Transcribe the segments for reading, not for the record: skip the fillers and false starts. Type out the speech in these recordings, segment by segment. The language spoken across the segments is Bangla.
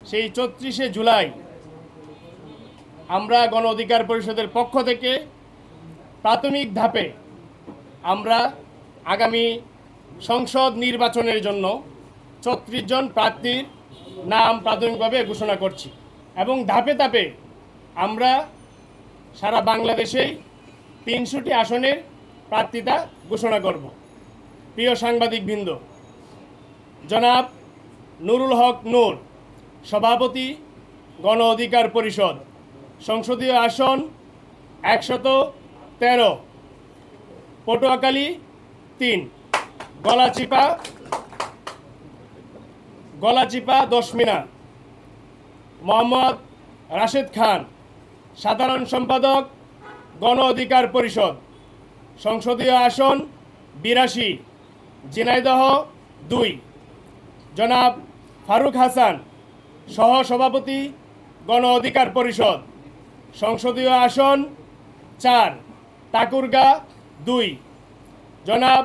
সেই ৩৪শে জুলাই আমরা গণ অধিকার পরিষদের পক্ষ থেকে প্রাথমিক ধাপে আমরা আগামী সংসদ নির্বাচনের জন্য ৩৬ জন প্রার্থীর নাম প্রাথমিকভাবে ঘোষণা করছি এবং ধাপে ধাপে আমরা সারা বাংলাদেশেই ৩০০টি আসনের প্রার্থিতা ঘোষণা করব। প্রিয় সাংবাদিকবৃন্দ, জনাব নুরুল হক নূর, সভাপতি, গণ অধিকার পরিষদ, সংসদীয় আসন ১১৩, পটুয়াখালী ৩, গলাচিপা ১০ মিনা। মোহাম্মদ রাশেদ খান, সাধারণ সম্পাদক, গণ অধিকার পরিষদ, সংসদীয় আসন ৮২, ঝিনাইদহ ২। জনাব ফারুক হাসান, সহসভাপতি, গণ অধিকার পরিষদ, সংসদীয় আসন ৪, ঠাকুরগাঁ ২। জনাব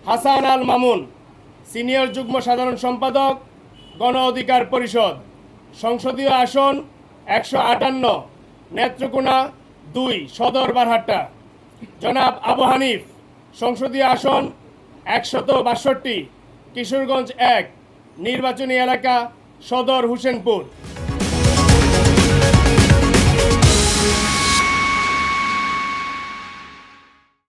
হাসান আল মামুন, সিনিয়র যুগ্ম সাধারণ সম্পাদক, গণ অধিকার পরিষদ, সংসদীয় আসন ১৫৮, নেত্রকোনা ২, সদর বারহাট্টা। জনাব আবু হানিফ, সংসদীয় আসন ১৬২, কিশোরগঞ্জ ১, নির্বাচনী এলাকা সদর হোসেনপুর।